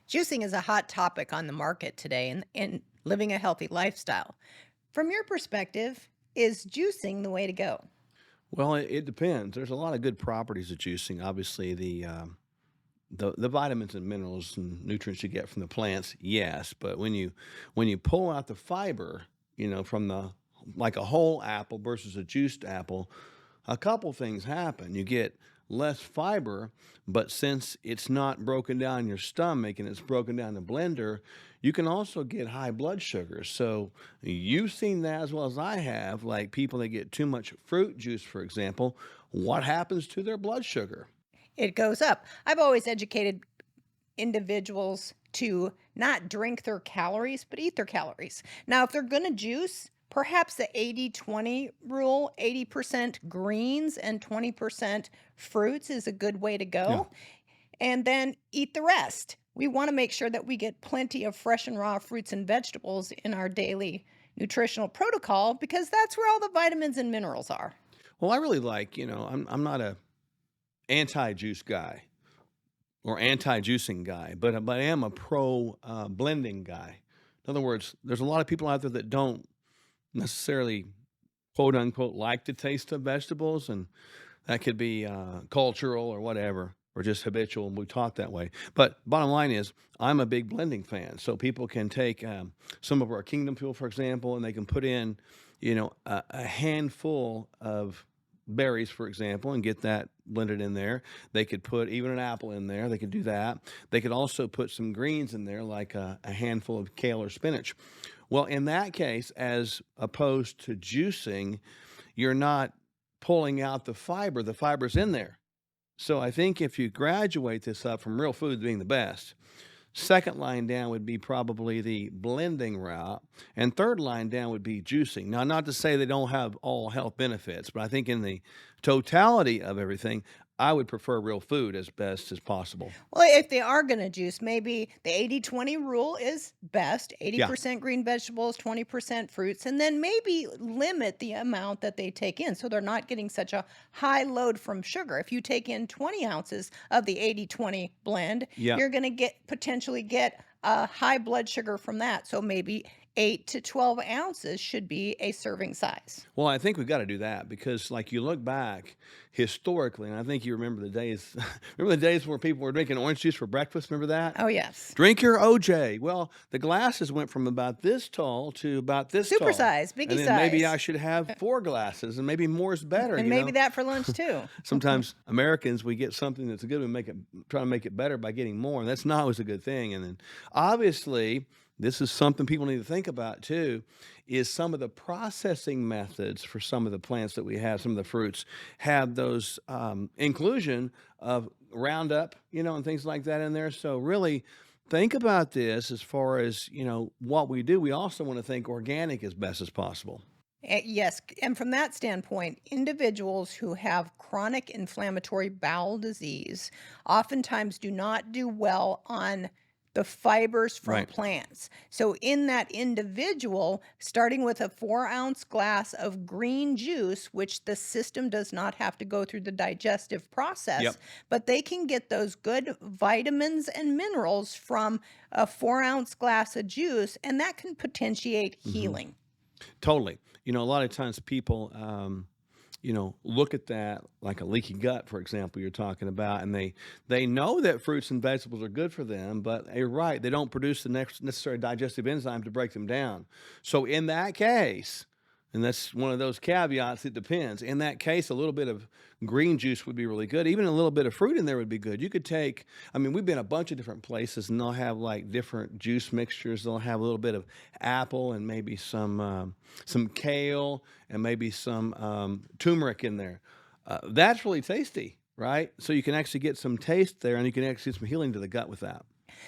Juicing is a hot topic on the market today in living a healthy lifestyle. From your perspective, is juicing the way to go? Well, it depends. There's a lot of good properties of juicing. Obviously, the vitamins and minerals and nutrients you get from the plants, yes. But when you pull out the fiber, from the like a whole apple versus a juiced apple, a couple things happen. You get less fiber, but since it's not broken down in your stomach and it's broken down in the blender, you can also get high blood sugar. So you've seen that as well as I have, like people that get too much fruit juice, for example, what happens to their blood sugar? It goes up. I've always educated individuals to not drink their calories, but eat their calories. Now, if they're going to juice, perhaps the 80-20 rule, 80% greens and 20% fruits is a good way to Yeah. go. And then eat the rest. We want to make sure that we get plenty of fresh and raw fruits and vegetables in our daily nutritional protocol because that's where all the vitamins and minerals are. Well, I really like, I'm not a anti-juice guy or anti-juicing guy, but I am a pro blending guy. In other words, there's a lot of people out there that don't necessarily quote unquote like the taste of vegetables, and that could be cultural or whatever, or just habitual. And we talk that way. But bottom line is, I'm a big blending fan. So people can take some of our Kingdom Fuel, for example, and they can put in, a handful of berries, for example, and get that blended in there. They could put even an apple in there. They could do that. They could also put some greens in there, like a handful of kale or spinach. Well, in that case, as opposed to juicing, you're not pulling out the fiber's in there. So I think if you graduate this up from real food being the best, second line down would be probably the blending route, and third line down would be juicing. Now, not to say they don't have all health benefits, but I think in the totality of everything, I would prefer real food as best as possible. Well, if they are going to juice, maybe the 80-20 rule is best, Yeah. 80% green vegetables, 20% fruits, and then maybe limit the amount that they take in so they're not getting such a high load from sugar. If you take in 20 ounces of the 80-20 blend, Yeah. you're going to potentially get a high blood sugar from that. So maybe 8 to 12 ounces should be a serving size. Well, I think we've got to do that because, like, you look back historically, and I think you remember the days. Remember the days where people were drinking orange juice for breakfast. Remember that? Oh, yes. Drink your OJ. Well, the glasses went from about this tall to about this Super tall, size, and biggie then maybe I size. should have 4 glasses, and maybe more is better. And maybe that for lunch too. Sometimes Americans, we get something that's good, we try to make it better by getting more, and that's not always a good thing. And then, obviously, this is something people need to think about too, is some of the processing methods for some of the plants that we have, some of the fruits, have those inclusion of Roundup, and things like that in there. So really think about this as far as, what we do. We also want to think organic as best as possible. Yes, and from that standpoint, individuals who have chronic inflammatory bowel disease oftentimes do not do well on the fibers from Right. plants. So, in that individual, starting with a 4-ounce glass of green juice, which the system does not have to go through the digestive process, Yep. but they can get those good vitamins and minerals from a 4-ounce glass of juice, and that can potentiate Mhm. healing. Totally. A lot of times people, look at that like a leaky gut, for example, you're talking about, and they know that fruits and vegetables are good for them, but you're right, they don't produce the next necessary digestive enzyme to break them down. So in that case, and that's one of those caveats, it depends. In that case, a little bit of green juice would be really good. Even a little bit of fruit in there would be good. You could take, I mean, we've been a bunch of different places and they'll have like different juice mixtures. They'll have a little bit of apple and maybe some kale and maybe some turmeric in there. That's really tasty, right? So you can actually get some taste there and you can actually get some healing to the gut with that.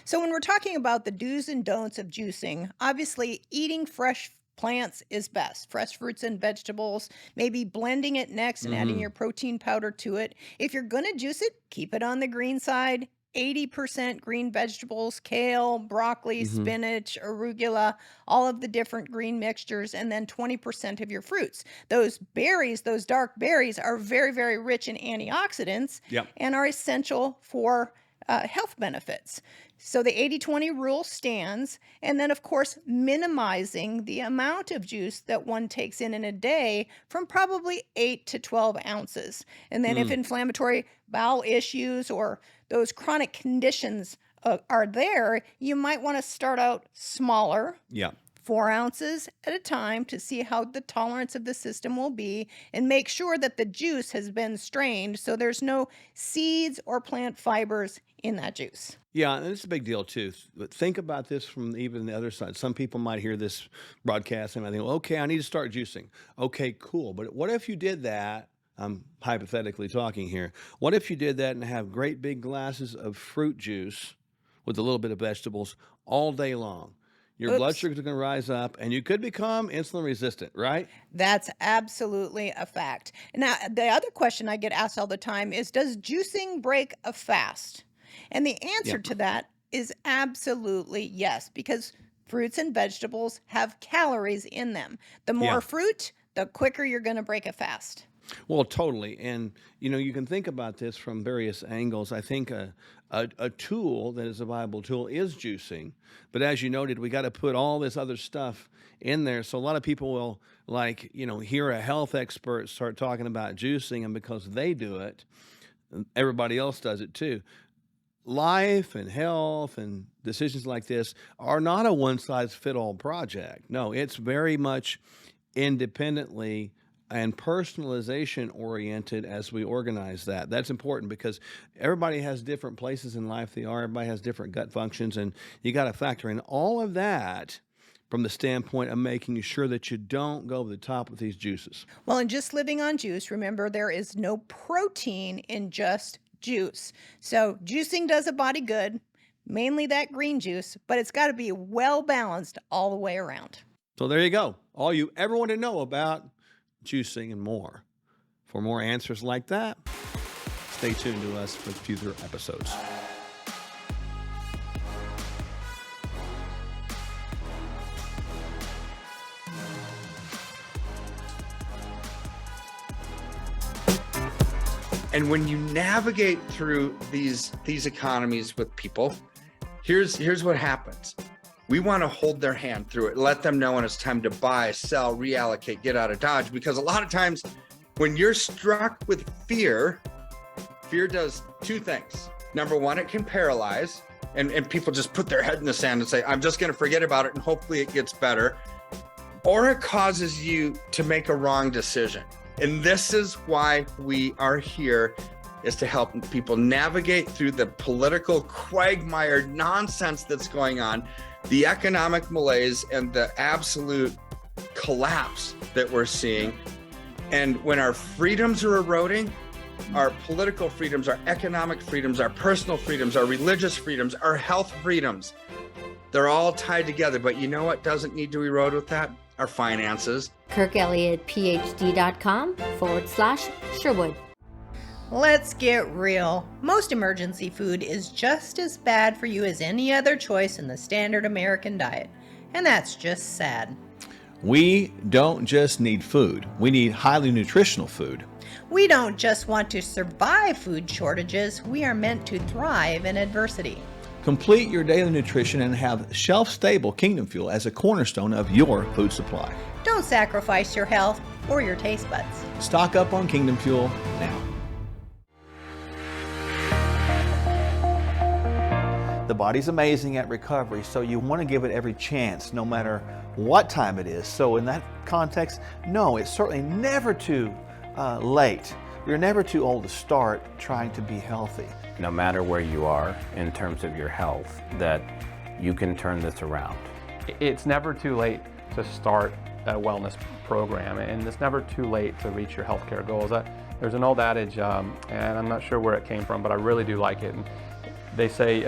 So, when we're talking about the do's and don'ts of juicing, obviously eating fresh plants is best. Fresh fruits and vegetables, maybe blending it next and adding Hmm. your protein powder to it. If you're going to juice it, keep it on the green side. 80% green vegetables, kale, broccoli, Hmm. spinach, arugula, all of the different green mixtures, and then 20% of your fruits. Those berries, those dark berries, are very, very rich in antioxidants Yep. and are essential for health benefits. So the 80-20 rule stands. And then, of course, minimizing the amount of juice that one takes in a day from probably 8 to 12 ounces. And then if Mm, inflammatory bowel issues or those chronic conditions are there, you might want to start out smaller, yeah. 4 ounces at a time, to see how the tolerance of the system will be, and make sure that the juice has been strained so there's no seeds or plant fibers in that juice. Yeah, and it's a big deal too. But think about this from even the other side. Some people might hear this broadcast and I think, okay, I need to start juicing. Okay, cool. But what if you did that? I'm hypothetically talking here. What if you did that and have great big glasses of fruit juice with a little bit of vegetables all day long? Your blood Oops. sugars are going to rise up and you could become insulin resistant, right? That's absolutely a fact. Now, the other question I get asked all the time is, does juicing break a fast? And the answer Yep. to that is absolutely yes, because fruits and vegetables have calories in them. The Yeah. more fruit, the quicker you're going to break a fast. Well, totally. And, you can think about this from various angles. I think a tool that is a viable tool is juicing. But as you noted, we got to put all this other stuff in there. So a lot of people will, hear a health expert start talking about juicing, and because they do it, everybody else does it too. Life and health and decisions like this are not a one size fit all project. No, it's very much independently and personalization oriented as we organize that. That's important because everybody has different places in life they are, everybody has different gut functions, and you got to factor in all of that from the standpoint of making sure that you don't go over the top with these juices. Well, and just living on juice, remember there is no protein in just juice. So juicing does a body good, mainly that green juice, but it's got to be well balanced all the way around. So there you go. All you ever want to know about juicing and more. For more answers like that, stay tuned to us for future episodes. And when you navigate through these economies with people, here's what happens. We want to hold their hand through it, let them know when it's time to buy, sell, reallocate, get out of Dodge. Because a lot of times when you're struck with fear does two things. Number one, it can paralyze, and people just put their head in the sand and say, I'm just going to forget about it and hopefully it gets better. Or it causes you to make a wrong decision. And this is why we are here, is to help people navigate through the political quagmire nonsense that's going on, the economic malaise, and the absolute collapse that we're seeing. And when our freedoms are eroding, our political freedoms, our economic freedoms, our personal freedoms, our religious freedoms, our health freedoms, they're all tied together. But you know what doesn't need to erode with that? Our finances. KirkElliottPhD.com/Sherwood. Let's get real. Most emergency food is just as bad for you as any other choice in the standard American diet. And that's just sad. We don't just need food, we need highly nutritional food. We don't just want to survive food shortages, we are meant to thrive in adversity. Complete your daily nutrition and have shelf-stable Kingdom Fuel as a cornerstone of your food supply. Don't sacrifice your health or your taste buds. Stock up on Kingdom Fuel now. The body's amazing at recovery, so you want to give it every chance, no matter what time it is. So in that context, no, it's certainly never too late. You're never too old to start trying to be healthy. No matter where you are in terms of your health, that you can turn this around. It's never too late to start a wellness program, and it's never too late to reach your healthcare goals. There's an old adage, and I'm not sure where it came from, but I really do like it. And they say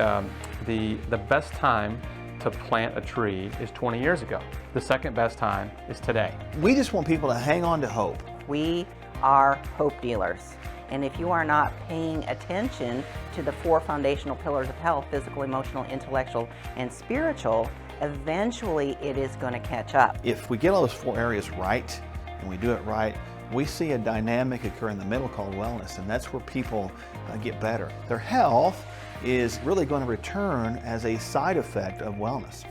the best time to plant a tree is 20 years ago. The second best time is today. We just want people to hang on to hope. We are hope dealers. And if you are not paying attention to the 4 foundational pillars of health, physical, emotional, intellectual, and spiritual, eventually it is going to catch up. If we get all those 4 areas right, and we do it right, we see a dynamic occur in the middle called wellness, and that's where people get better. Their health is really going to return as a side effect of wellness.